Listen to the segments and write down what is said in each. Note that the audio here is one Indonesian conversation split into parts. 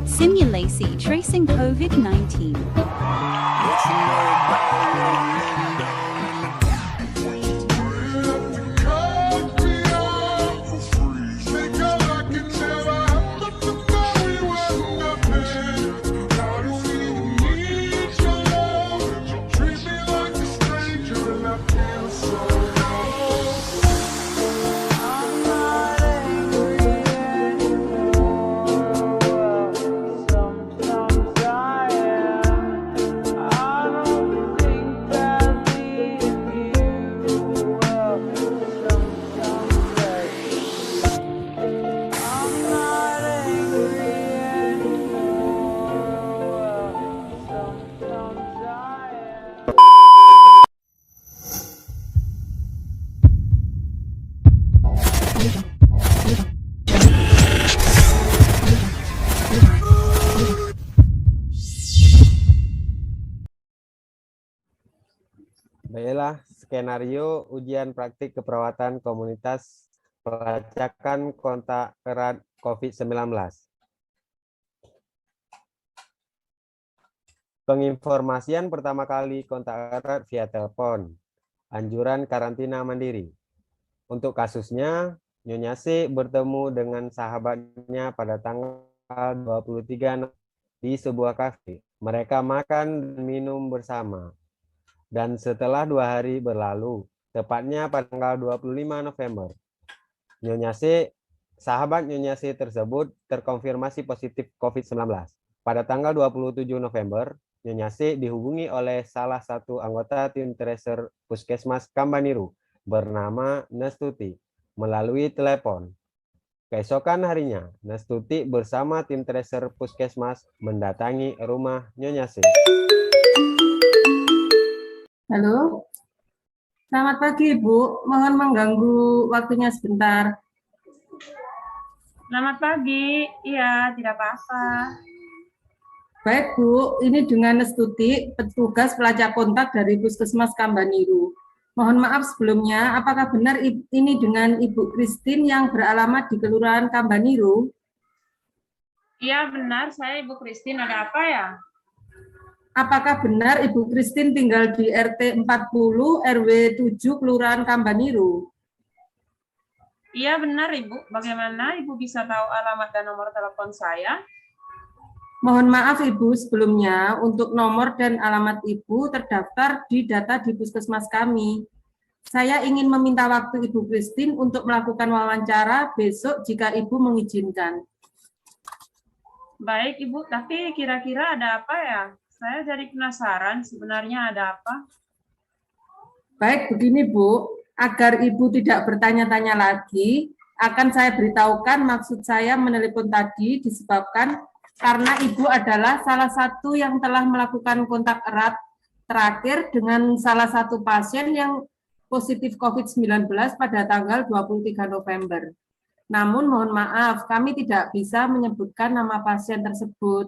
Simulacy tracing COVID-19. Baiklah, skenario ujian praktik keperawatan komunitas pelacakan kontak erat COVID-19. Penginformasian pertama kali kontak erat via telepon. Anjuran karantina mandiri. Untuk kasusnya, Nyonya C bertemu dengan sahabatnya pada tanggal 23 di sebuah kafe. Mereka makan dan minum bersama. Dan setelah 2 hari berlalu, tepatnya pada tanggal 25 November, sahabat Nyonya C tersebut terkonfirmasi positif COVID-19. Pada tanggal 27 November, Nyonya C dihubungi oleh salah satu anggota tim tracer Puskesmas Kambaniru bernama Nestuti melalui telepon. Keesokan harinya, Nestuti bersama tim tracer Puskesmas mendatangi rumah Nyonya C. Halo, selamat pagi Ibu. Mohon mengganggu waktunya sebentar. Selamat pagi, iya tidak apa-apa. Baik Bu, ini dengan Nestuti, petugas pelacak kontak dari Puskesmas Kambaniru. Mohon maaf sebelumnya, apakah benar ini dengan Ibu Christine yang beralamat di Kelurahan Kambaniru? Iya benar, saya Ibu Christine, ada apa ya? Apakah benar Ibu Christine tinggal di RT 40 RW 7 Kelurahan Kambaniru? Iya benar Ibu, bagaimana Ibu bisa tahu alamat dan nomor telepon saya? Mohon maaf Ibu sebelumnya, untuk nomor dan alamat Ibu terdaftar di data di puskesmas kami. Saya ingin meminta waktu Ibu Christine untuk melakukan wawancara besok jika Ibu mengizinkan. Baik Ibu, tapi kira-kira ada apa ya? Saya jadi penasaran sebenarnya ada apa? Baik, begini Bu, agar Ibu tidak bertanya-tanya lagi, akan saya beritahukan maksud saya menelepon tadi disebabkan karena Ibu adalah salah satu yang telah melakukan kontak erat terakhir dengan salah satu pasien yang positif COVID-19 pada tanggal 23 November. Namun mohon maaf, kami tidak bisa menyebutkan nama pasien tersebut.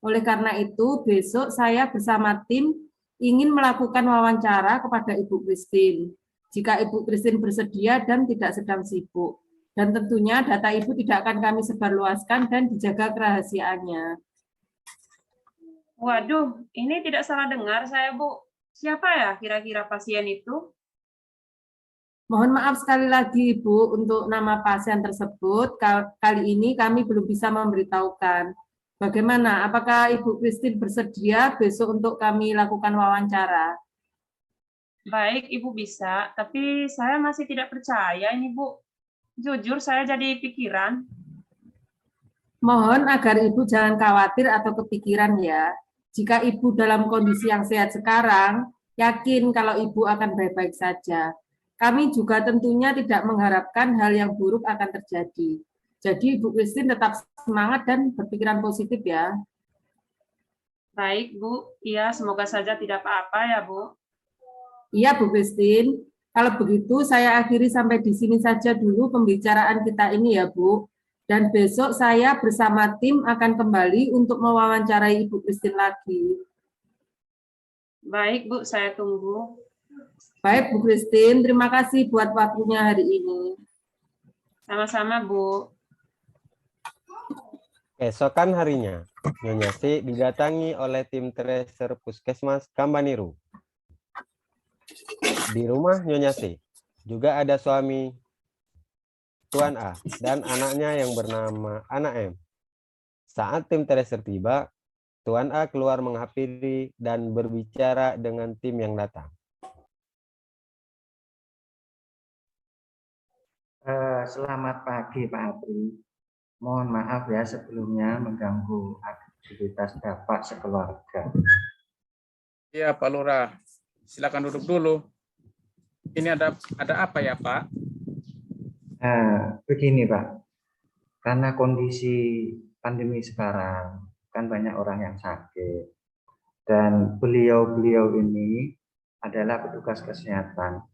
Oleh karena itu, besok saya bersama tim ingin melakukan wawancara kepada Ibu Christine. Jika Ibu Christine bersedia dan tidak sedang sibuk. Dan tentunya data Ibu tidak akan kami sebarluaskan dan dijaga kerahasiaannya. Waduh, ini tidak salah dengar saya Bu. Siapa ya kira-kira pasien itu? Mohon maaf sekali lagi Ibu untuk nama pasien tersebut. Kali ini kami belum bisa memberitahukan. Bagaimana? Apakah Ibu Christine bersedia besok untuk kami lakukan wawancara? Baik, Ibu bisa, tapi saya masih tidak percaya ini Bu. Jujur saya jadi pikiran. Mohon agar Ibu jangan khawatir atau kepikiran ya. Jika Ibu dalam kondisi yang sehat sekarang, yakin kalau Ibu akan baik-baik saja. Kami juga tentunya tidak mengharapkan hal yang buruk akan terjadi. Jadi Ibu Christine tetap semangat dan berpikiran positif ya. Baik Bu, iya semoga saja tidak apa-apa ya Bu. Iya Bu Christine, kalau begitu saya akhiri sampai di sini saja dulu pembicaraan kita ini ya Bu. Dan besok saya bersama tim akan kembali untuk mewawancarai Ibu Christine lagi. Baik Bu, saya tunggu. Baik Bu Christine, terima kasih buat waktunya hari ini. Sama-sama Bu. Keesokan harinya, Nyonya C didatangi oleh tim tracer Puskesmas Kambaniru. Di rumah Nyonya C juga ada suami Tuan A dan anaknya yang bernama Anak M. Saat tim tracer tiba, Tuan A keluar menghampiri dan berbicara dengan tim yang datang. Selamat pagi Pak Apri. Mohon maaf ya sebelumnya mengganggu aktivitas Bapak sekeluarga. Iya Pak Lurah, silakan duduk dulu. Ini ada apa ya Pak? Begini Pak, karena kondisi pandemi sekarang kan banyak orang yang sakit dan beliau-beliau ini adalah petugas kesehatan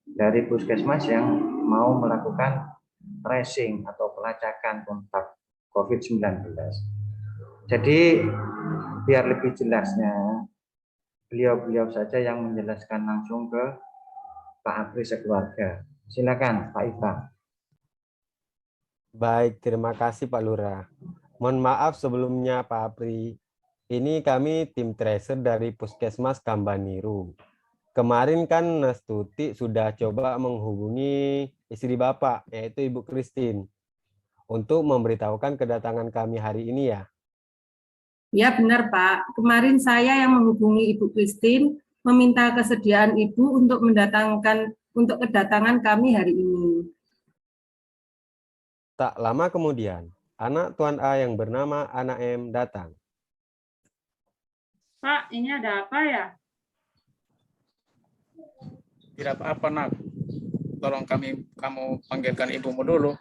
dari puskesmas yang mau melakukan tracing atau pelacakan kontak COVID-19. Jadi biar lebih jelasnya, beliau-beliau saja yang menjelaskan langsung ke Pak Apri sekeluarga. Silakan Pak Iva. Baik, terima kasih Pak Lurah. Mohon maaf sebelumnya Pak Apri. Ini kami tim tracer dari Puskesmas Kambaniru. Kemarin kan Nastuti sudah coba menghubungi istri Bapak, yaitu Ibu Christine, untuk memberitahukan kedatangan kami hari ini ya. Ya benar Pak, kemarin saya yang menghubungi Ibu Christine meminta kesediaan Ibu untuk kedatangan kami hari ini. Tak lama kemudian, anak Tuan A yang bernama Anak M datang. Pak, ini ada apa ya? Tidak apa-apa nak. Tolong kamu panggilkan ibumu dulu.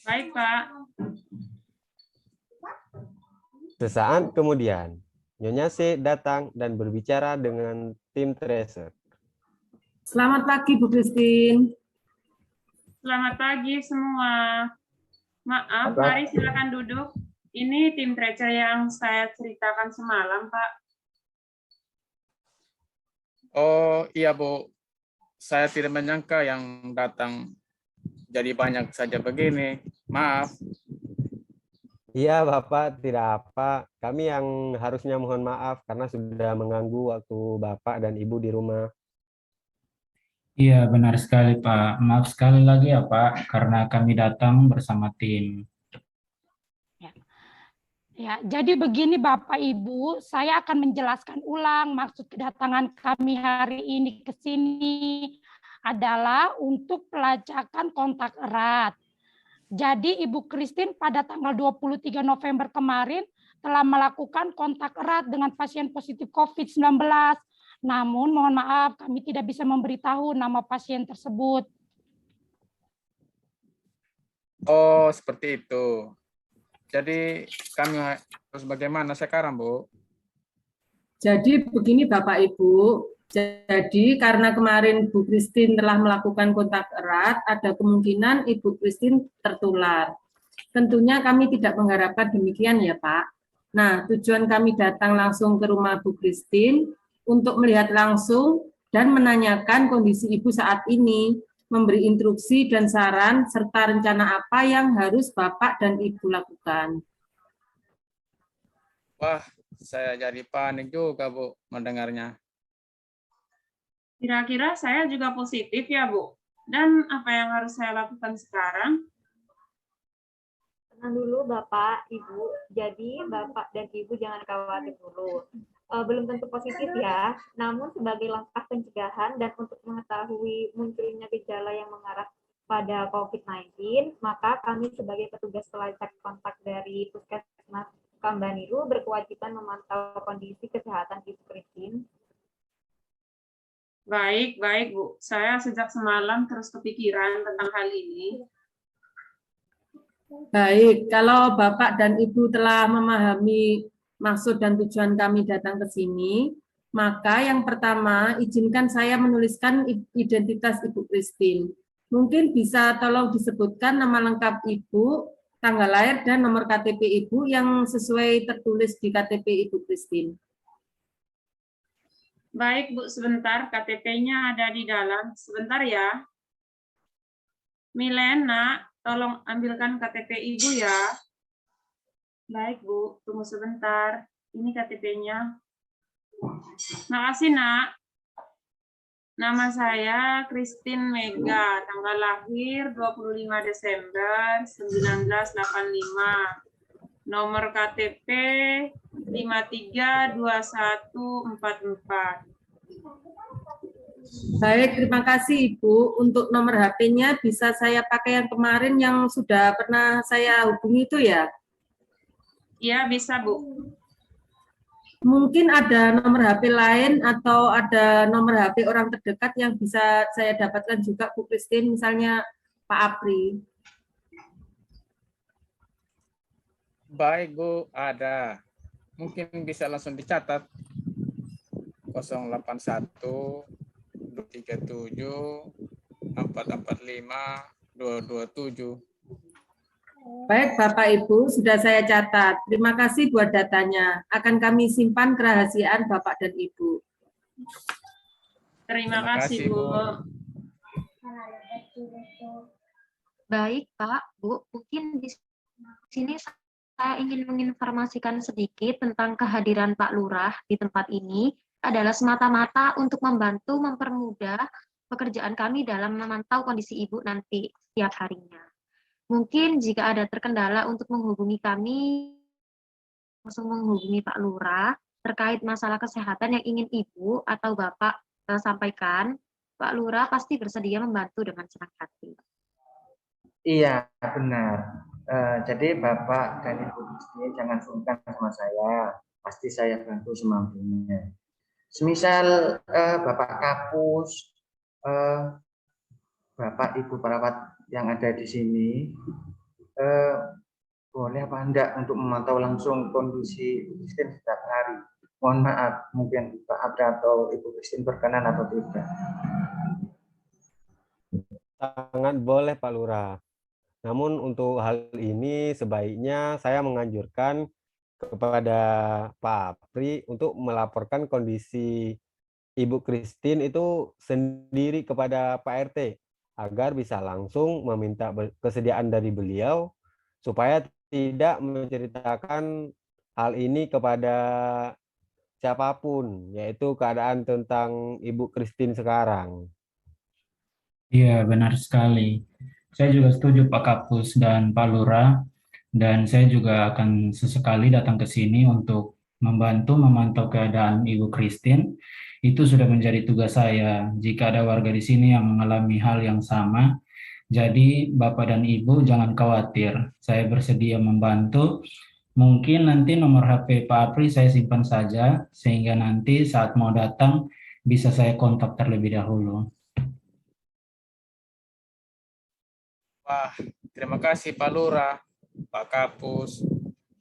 Baik Pak. Sesaat kemudian, Nyonya C datang dan berbicara dengan tim tracer. Selamat pagi Bu Christine. Selamat pagi semua. Maaf, mari silakan duduk. Ini tim tracer yang saya ceritakan semalam, Pak. Oh iya Bu, saya tidak menyangka yang datang jadi banyak saja begini. Maaf. Iya Bapak, tidak apa. Kami yang harusnya mohon maaf karena sudah mengganggu waktu Bapak dan Ibu di rumah. Iya, benar sekali, Pak. Maaf sekali lagi ya, Pak, karena kami datang bersama tim. Ya, jadi begini Bapak Ibu, saya akan menjelaskan ulang maksud kedatangan kami hari ini ke sini adalah untuk pelacakan kontak erat. Jadi Ibu Christine pada tanggal 23 November kemarin telah melakukan kontak erat dengan pasien positif COVID-19. Namun mohon maaf kami tidak bisa memberitahu nama pasien tersebut. Oh seperti itu. Jadi kami harus bagaimana sekarang Bu? Jadi begini Bapak Ibu, jadi karena kemarin Bu Christine telah melakukan kontak erat, ada kemungkinan Ibu Christine tertular. Tentunya kami tidak mengharapkan demikian ya Pak. Nah, tujuan kami datang langsung ke rumah Bu Christine untuk melihat langsung dan menanyakan kondisi Ibu saat ini, memberi instruksi dan saran, serta rencana apa yang harus Bapak dan Ibu lakukan. Wah, saya jadi panik juga Bu mendengarnya. Kira-kira saya juga positif ya, Bu. Dan apa yang harus saya lakukan sekarang? Tenang dulu Bapak, Ibu. Jadi Bapak dan Ibu jangan khawatir dulu. Belum tentu positif ya, namun sebagai langkah pencegahan dan untuk mengetahui munculnya gejala yang mengarah pada COVID-19, maka kami sebagai petugas pelacak kontak dari Puskesmas Kambaniru berkewajiban memantau kondisi kesehatan Ibu Christine. Baik, Bu. Saya sejak semalam terus kepikiran tentang hal ini. Baik, kalau Bapak dan Ibu telah memahami maksud dan tujuan kami datang ke sini, maka yang pertama izinkan saya menuliskan identitas Ibu Christine. Mungkin bisa tolong disebutkan nama lengkap Ibu, tanggal lahir dan nomor KTP Ibu yang sesuai tertulis di KTP Ibu Christine. Baik Bu, sebentar, KTP-nya ada di dalam. Sebentar ya. Milena, tolong ambilkan KTP Ibu ya. Baik, Bu. Tunggu sebentar. Ini KTP-nya. Makasih, Nak. Nama saya Christine Mega, tanggal lahir 25 Desember 1985. Nomor KTP 532144. Baik, terima kasih Ibu. Untuk nomor HP-nya bisa saya pakai yang kemarin yang sudah pernah saya hubungi itu ya? Iya, bisa, Bu. Mungkin ada nomor HP lain atau ada nomor HP orang terdekat yang bisa saya dapatkan juga Bu Christine, misalnya Pak Apri. Baik, Bu, ada. Mungkin bisa langsung dicatat. 081 237 445 227. Baik, Bapak Ibu, sudah saya catat. Terima kasih buat datanya. Akan kami simpan kerahasiaan Bapak dan Ibu. Terima kasih, Bu. Baik, Pak, Bu. Mungkin di sini saya ingin menginformasikan sedikit tentang kehadiran Pak Lurah di tempat ini adalah semata-mata untuk membantu mempermudah pekerjaan kami dalam memantau kondisi Ibu nanti setiap harinya. Mungkin jika ada terkendala untuk menghubungi kami, langsung menghubungi Pak Lurah terkait masalah kesehatan yang ingin Ibu atau Bapak sampaikan. Pak Lurah pasti bersedia membantu dengan senang hati. Iya, benar. Jadi Bapak dan Ibu Christine jangan sungkan sama saya. Pasti saya bantu semampunya. Semisal Bapak Kapus, Bapak Ibu perawat yang ada di sini, boleh apa enggak untuk memantau langsung kondisi Ibu Christine setiap hari? Mohon maaf, mungkin Pak Abda atau Ibu Christine berkenan atau tidak. Sangat boleh Pak Lurah. Namun untuk hal ini sebaiknya saya menganjurkan kepada Pak Apri untuk melaporkan kondisi Ibu Christine itu sendiri kepada Pak RT agar bisa langsung meminta kesediaan dari beliau supaya tidak menceritakan hal ini kepada siapapun, yaitu keadaan tentang Ibu Christine sekarang. Iya, benar sekali. Saya juga setuju Pak Kapus dan Pak Lurah, dan saya juga akan sesekali datang ke sini untuk membantu memantau keadaan Ibu Christine. Itu sudah menjadi tugas saya. Jika ada warga di sini yang mengalami hal yang sama, jadi Bapak dan Ibu jangan khawatir. Saya bersedia membantu. Mungkin nanti nomor HP Pak Apri saya simpan saja, sehingga nanti saat mau datang bisa saya kontak terlebih dahulu. Wah, terima kasih Pak Lurah, Pak Kapus,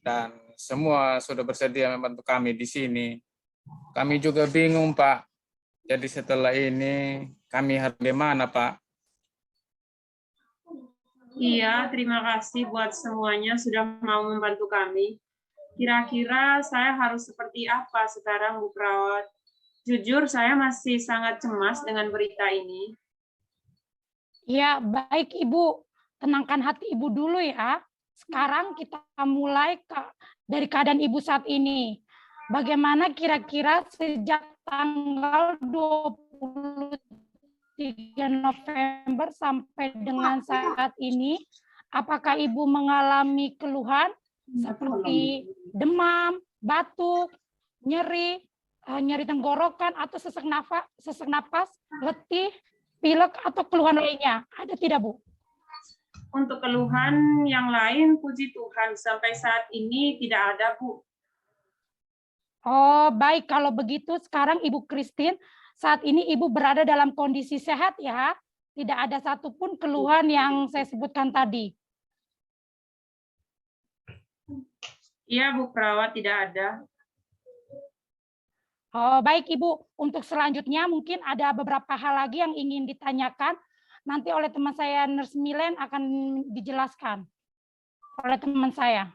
dan semua sudah bersedia membantu kami di sini. Kami juga bingung, Pak. Jadi setelah ini kami harus bagaimana, Pak? Iya, terima kasih buat semuanya sudah mau membantu kami. Kira-kira saya harus seperti apa sekarang, Bu Perawat? Jujur, saya masih sangat cemas dengan berita ini. Ya, baik Ibu. Tenangkan hati Ibu dulu ya. Sekarang kita mulai dari keadaan Ibu saat ini. Bagaimana kira-kira sejak tanggal 23 November sampai dengan saat ini, apakah Ibu mengalami keluhan seperti demam, batuk, nyeri tenggorokan atau sesak napas, letih, pilek atau keluhan lainnya? Ada tidak, Bu? Untuk keluhan yang lain, puji Tuhan, sampai saat ini tidak ada, Bu. Oh, baik. Kalau begitu, sekarang Ibu Christine, saat ini Ibu berada dalam kondisi sehat ya. Tidak ada satupun keluhan yang saya sebutkan tadi. Iya, Bu Perawat, tidak ada. Oh, baik Ibu. Untuk selanjutnya mungkin ada beberapa hal lagi yang ingin ditanyakan. Nanti oleh teman saya, Nurse Milen, akan dijelaskan oleh teman saya.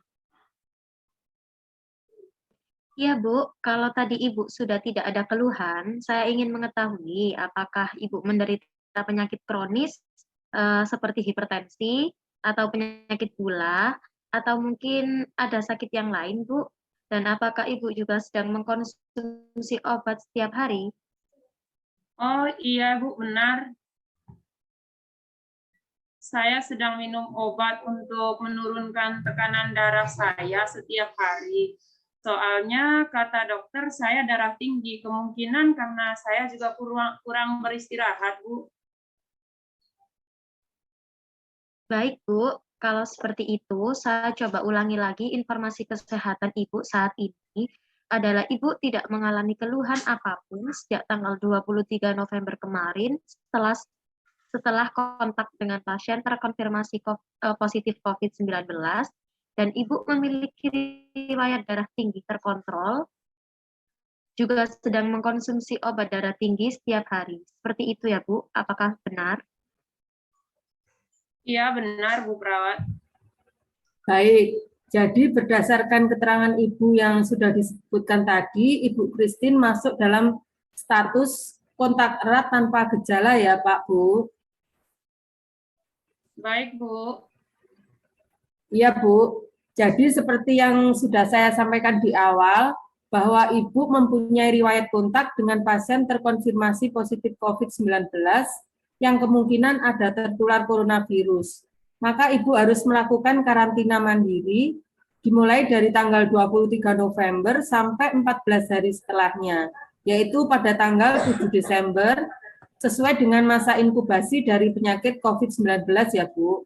Iya, Bu. Kalau tadi Ibu sudah tidak ada keluhan, saya ingin mengetahui apakah Ibu menderita penyakit kronis seperti hipertensi atau penyakit gula Atau mungkin ada sakit yang lain, Bu? Dan apakah Ibu juga sedang mengkonsumsi obat setiap hari? Oh iya Bu, benar. Saya sedang minum obat untuk menurunkan tekanan darah saya setiap hari. Soalnya kata dokter saya darah tinggi, kemungkinan karena saya juga kurang beristirahat, Bu. Baik, Bu. Kalau seperti itu, saya coba ulangi lagi informasi kesehatan Ibu saat ini adalah Ibu tidak mengalami keluhan apapun sejak tanggal 23 November kemarin setelah kontak dengan pasien terkonfirmasi positif COVID-19 dan Ibu memiliki riwayat darah tinggi terkontrol, juga sedang mengkonsumsi obat darah tinggi setiap hari. Seperti itu ya, Bu. Apakah benar? Iya, benar Bu Perawat. Baik, jadi berdasarkan keterangan Ibu yang sudah disebutkan tadi, Ibu Christine masuk dalam status kontak erat tanpa gejala ya Pak, Bu? Baik Bu. Iya Bu, jadi seperti yang sudah saya sampaikan di awal, bahwa Ibu mempunyai riwayat kontak dengan pasien terkonfirmasi positif COVID-19 yang kemungkinan ada tertular coronavirus. Maka Ibu harus melakukan karantina mandiri dimulai dari tanggal 23 November sampai 14 hari setelahnya, yaitu pada tanggal 7 Desember sesuai dengan masa inkubasi dari penyakit COVID-19 ya Bu.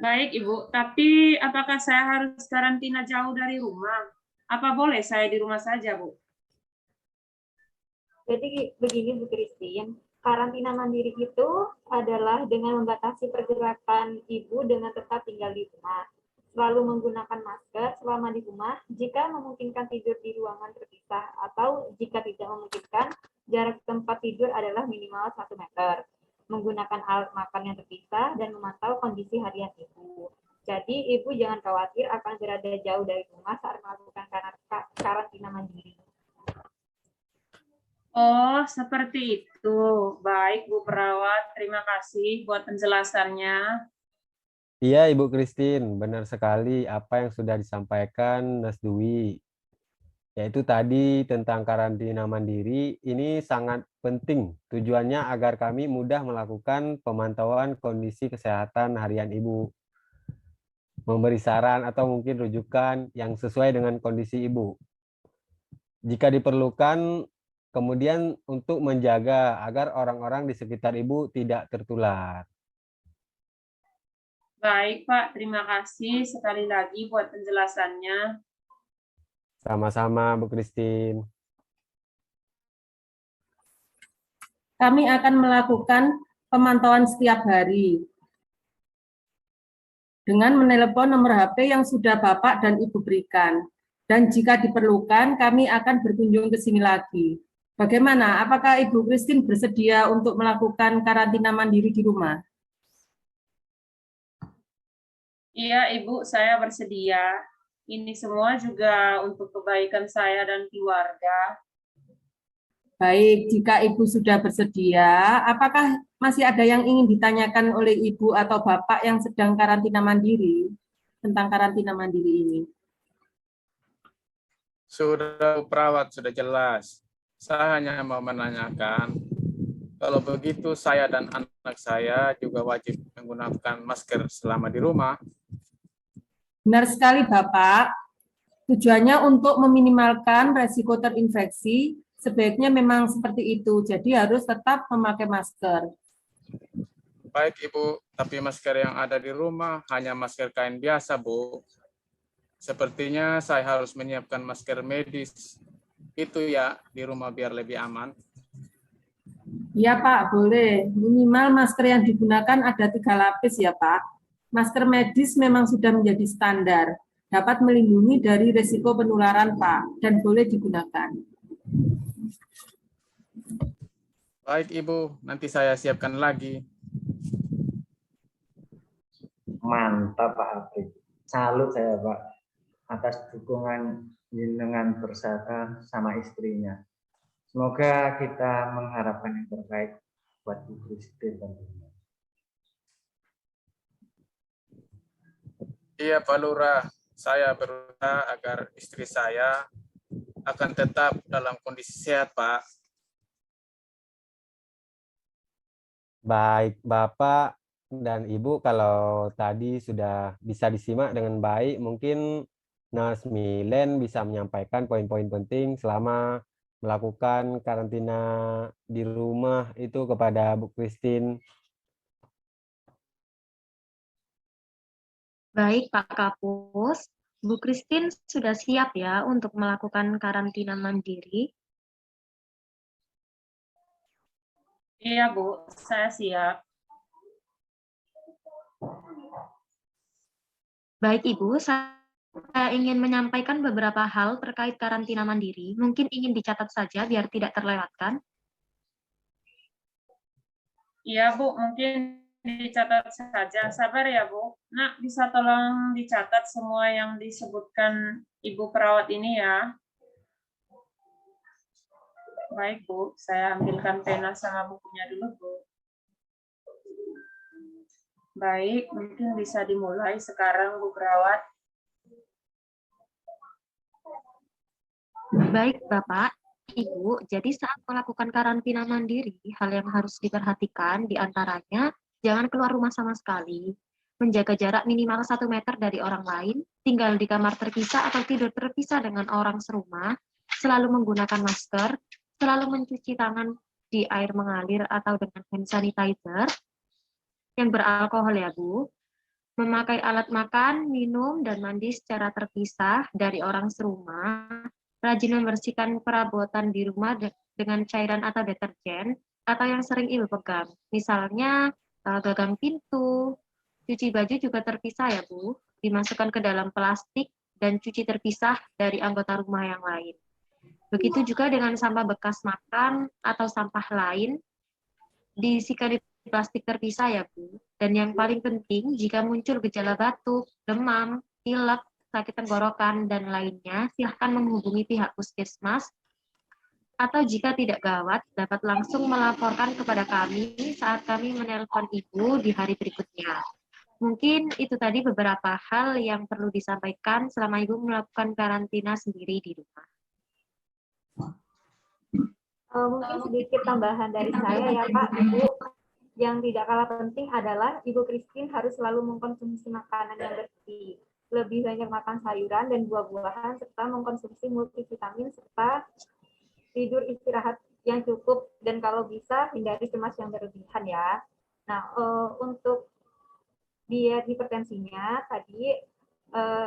Baik Ibu, tapi apakah saya harus karantina jauh dari rumah? Apa boleh saya di rumah saja, Bu? Jadi begini Bu Christine, karantina mandiri itu adalah dengan membatasi pergerakan Ibu dengan tetap tinggal di rumah. Selalu menggunakan masker selama di rumah, jika memungkinkan tidur di ruangan terpisah, atau jika tidak memungkinkan, jarak tempat tidur adalah minimal 1 meter. Menggunakan alat makan yang terpisah dan memantau kondisi harian Ibu. Jadi Ibu jangan khawatir akan berada jauh dari rumah saat melakukan karantina mandiri. Oh, seperti itu. Baik, Bu Perawat. Terima kasih buat penjelasannya. Iya, Ibu Christine, benar sekali apa yang sudah disampaikan Mas Dwi. Yaitu tadi tentang karantina mandiri, ini sangat penting. Tujuannya agar kami mudah melakukan pemantauan kondisi kesehatan harian Ibu. Memberi saran atau mungkin rujukan yang sesuai dengan kondisi Ibu. Jika diperlukan, kemudian untuk menjaga agar orang-orang di sekitar Ibu tidak tertular. Baik, Pak. Terima kasih sekali lagi buat penjelasannya. Sama-sama, Bu Christine. Kami akan melakukan pemantauan setiap hari dengan menelepon nomor HP yang sudah Bapak dan Ibu berikan. Dan jika diperlukan, kami akan berkunjung ke sini lagi. Bagaimana? Apakah Ibu Christine bersedia untuk melakukan karantina mandiri di rumah? Iya, Ibu, saya bersedia. Ini semua juga untuk kebaikan saya dan keluarga. Baik, jika Ibu sudah bersedia, apakah masih ada yang ingin ditanyakan oleh Ibu atau Bapak yang sedang karantina mandiri tentang karantina mandiri ini? Sudah Bu Perawat, sudah jelas. Saya hanya mau menanyakan, kalau begitu saya dan anak saya juga wajib menggunakan masker selama di rumah. Benar sekali Bapak, tujuannya untuk meminimalkan resiko terinfeksi, sebaiknya memang seperti itu, jadi harus tetap memakai masker. Baik Ibu, tapi masker yang ada di rumah hanya masker kain biasa Bu. Sepertinya saya harus menyiapkan masker medis. Itu ya di rumah biar lebih aman. Ya Pak, boleh. Minimal masker yang digunakan ada 3 lapis ya Pak. Masker medis memang sudah menjadi standar, dapat melindungi dari risiko penularan Pak, dan boleh digunakan. Baik Ibu, nanti saya siapkan lagi. Mantap Pak Habib. Salut saya Pak atas dukungan jenengan bersama sama istrinya. Semoga kita mengharapkan yang terbaik buat Bu Christine tentunya. Iya Pak Lurah, saya berusaha agar istri saya akan tetap dalam kondisi sehat, Pak. Baik, Bapak dan Ibu, kalau tadi sudah bisa disimak dengan baik, mungkin Nurse Milen bisa menyampaikan poin-poin penting selama melakukan karantina di rumah itu kepada Bu Christine. Baik, Pak Kapus. Bu Christine sudah siap ya untuk melakukan karantina mandiri? Iya, Bu, saya siap. Baik, Ibu. Saya ingin menyampaikan beberapa hal terkait karantina mandiri. Mungkin ingin dicatat saja biar tidak terlewatkan. Iya, Bu, mungkin dicatat saja. Sabar ya, Bu. Nak, bisa tolong dicatat semua yang disebutkan Ibu perawat ini ya. Baik, Bu. Saya ambilkan pena sama bukunya dulu, Bu. Baik, mungkin bisa dimulai sekarang, Bu perawat. Baik, Bapak. Ibu, jadi saat melakukan karantina mandiri, hal yang harus diperhatikan diantaranya, jangan keluar rumah sama sekali, menjaga jarak minimal 1 meter dari orang lain, tinggal di kamar terpisah atau tidur terpisah dengan orang serumah, selalu menggunakan masker, selalu mencuci tangan di air mengalir atau dengan hand sanitizer yang beralkohol ya Bu, memakai alat makan, minum, dan mandi secara terpisah dari orang serumah, rajin membersihkan perabotan di rumah dengan cairan atau deterjen, atau yang sering Ibu pegang. Misalnya, gagang pintu, cuci baju juga terpisah ya Bu, dimasukkan ke dalam plastik dan cuci terpisah dari anggota rumah yang lain. Begitu juga dengan sampah bekas makan atau sampah lain, diisikan di plastik terpisah ya Bu. Dan yang paling penting, jika muncul gejala batuk, demam, pilek, sakit tenggorokan, dan lainnya, silahkan menghubungi pihak puskesmas, atau jika tidak gawat, dapat langsung melaporkan kepada kami saat kami menelpon Ibu di hari berikutnya. Mungkin itu tadi beberapa hal yang perlu disampaikan selama Ibu melakukan karantina sendiri di rumah. Mungkin sedikit tambahan dari saya ya Pak, Ibu. Yang tidak kalah penting adalah Ibu Christine harus selalu mengkonsumsi makanan yang bersih. Lebih banyak makan sayuran dan buah-buahan, serta mengkonsumsi multivitamin, serta tidur istirahat yang cukup, dan kalau bisa hindari cemas yang berlebihan ya. Nah, untuk diet hipertensinya tadi,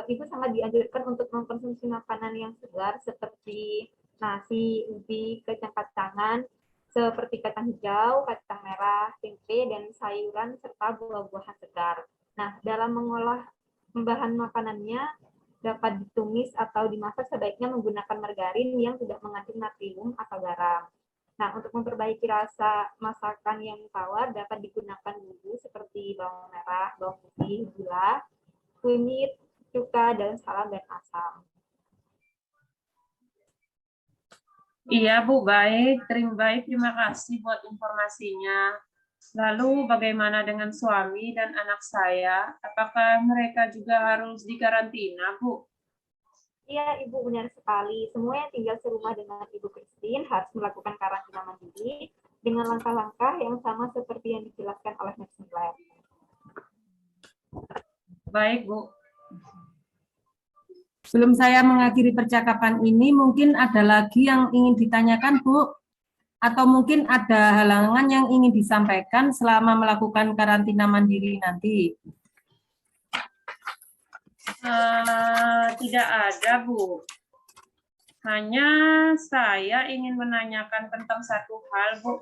Ibu sangat dianjurkan untuk mengkonsumsi makanan yang segar seperti nasi, ubi, kacang-kacangan, seperti kacang hijau, kacang merah, tempe, dan sayuran, serta buah-buahan segar. Nah, dalam mengolah bahan makanannya dapat ditumis atau dimasak, sebaiknya menggunakan margarin yang tidak mengandung natrium atau garam. Nah, untuk memperbaiki rasa masakan yang tawar, dapat digunakan bumbu seperti bawang merah, bawang putih, gula, kunyit, cuka, daun salam, dan asam. Iya, Bu, baik. Terima kasih buat informasinya. Lalu bagaimana dengan suami dan anak saya? Apakah mereka juga harus dikarantina, Bu? Iya, Ibu, benar sekali. Semua yang tinggal serumah dengan Ibu Christine harus melakukan karantina mandiri dengan langkah-langkah yang sama seperti yang dijelaskan oleh Nurse Milen. Baik, Bu. Sebelum saya mengakhiri percakapan ini, mungkin ada lagi yang ingin ditanyakan, Bu? Atau mungkin ada halangan yang ingin disampaikan selama melakukan karantina mandiri nanti? Tidak ada, Bu. Hanya saya ingin menanyakan tentang satu hal, Bu.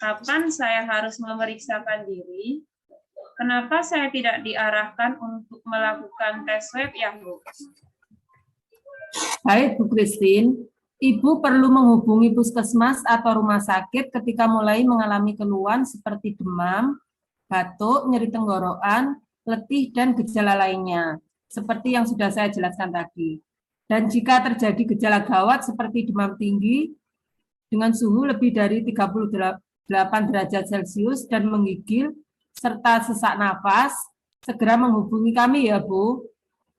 Kapan saya harus memeriksakan diri? Kenapa saya tidak diarahkan untuk melakukan tes swab ya, Bu? Baik, Bu Christine. Ibu perlu menghubungi puskesmas atau rumah sakit ketika mulai mengalami keluhan seperti demam, batuk, nyeri tenggorokan, letih, dan gejala lainnya, seperti yang sudah saya jelaskan tadi. Dan jika terjadi gejala gawat seperti demam tinggi dengan suhu lebih dari 38 derajat Celcius dan menggigil, serta sesak nafas, segera menghubungi kami ya, Bu.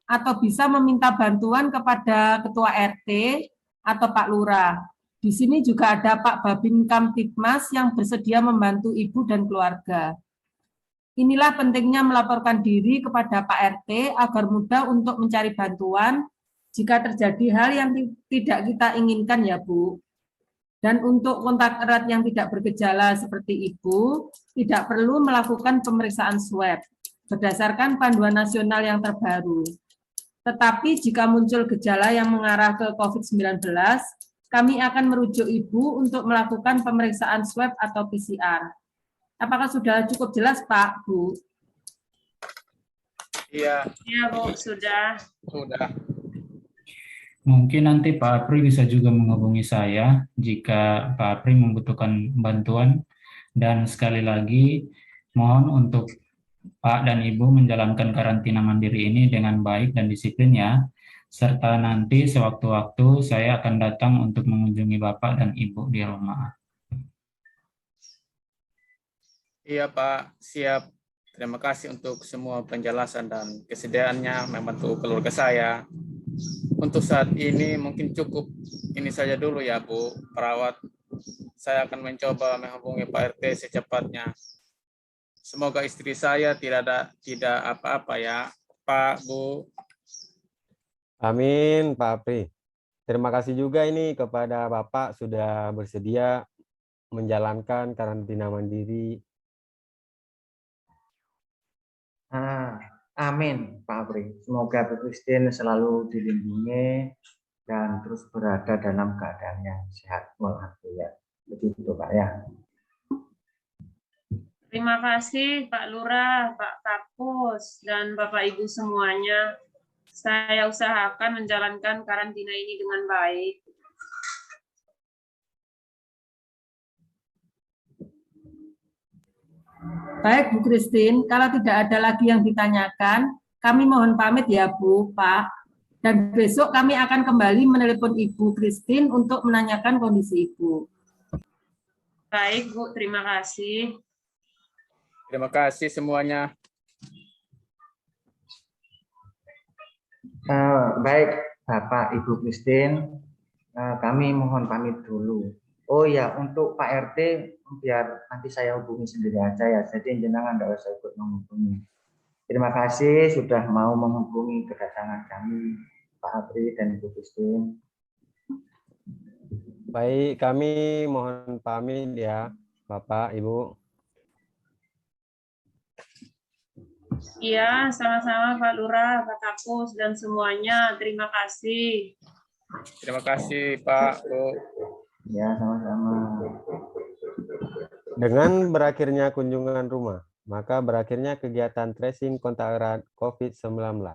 atau bisa meminta bantuan kepada Ketua RT atau Pak Lurah. Di sini juga ada Pak Babin Kamtibmas yang bersedia membantu Ibu dan keluarga. Inilah pentingnya melaporkan diri kepada Pak RT agar mudah untuk mencari bantuan jika terjadi hal yang tidak kita inginkan ya Bu. Dan untuk kontak erat yang tidak bergejala seperti Ibu, tidak perlu melakukan pemeriksaan swab berdasarkan panduan nasional yang terbaru. Tetapi jika muncul gejala yang mengarah ke COVID-19, kami akan merujuk Ibu untuk melakukan pemeriksaan swab atau PCR. Apakah sudah cukup jelas, Pak, Bu? Iya, Iya, Bu, sudah. sudah. Mungkin nanti Pak Apri bisa juga menghubungi saya jika Pak Apri membutuhkan bantuan. Dan sekali lagi, mohon untuk Pak dan Ibu menjalankan karantina mandiri ini dengan baik dan disiplin ya. Serta nanti sewaktu-waktu saya akan datang untuk mengunjungi Bapak dan Ibu di rumah. Iya Pak, siap. Terima kasih untuk semua penjelasan dan kesediaannya membantu keluarga saya. Untuk saat ini mungkin cukup ini saja dulu ya Bu, perawat. Saya akan mencoba menghubungi Pak RT secepatnya. Semoga istri saya tidak apa-apa ya, Pak, Bu. Amin, Pak Apri. Terima kasih juga ini kepada Bapak sudah bersedia menjalankan karantina mandiri. Amin, Pak Apri. Semoga Bu Christine selalu dilindungi dan terus berada dalam keadaan yang sehat walafiat. Begitu, Pak ya. Terima kasih Pak Lurah, Pak Kapus, dan Bapak Ibu semuanya. Saya usahakan menjalankan karantina ini dengan baik. Baik, Bu Christine, kalau tidak ada lagi yang ditanyakan, kami mohon pamit ya Bu, Pak. Dan besok kami akan kembali menelepon Ibu Christine untuk menanyakan kondisi Ibu. Baik Bu, terima kasih. Terima kasih semuanya. Baik, Bapak Ibu Christine, kami mohon pamit dulu. Oh ya, untuk Pak RT, biar nanti saya hubungi sendiri aja ya, jadi jenengan nggak usah ikut menghubungi. Terima kasih sudah mau menghubungi kedatangan kami, Pak Apri dan Ibu Christine. Baik, kami mohon pamit ya, Bapak, Ibu. Iya, sama-sama Pak Lurah, Pak Kapus, dan semuanya. Terima kasih. Terima kasih Pak, Bu. Ya, sama-sama. Dengan berakhirnya kunjungan rumah, maka berakhirnya kegiatan tracing kontak erat COVID-19.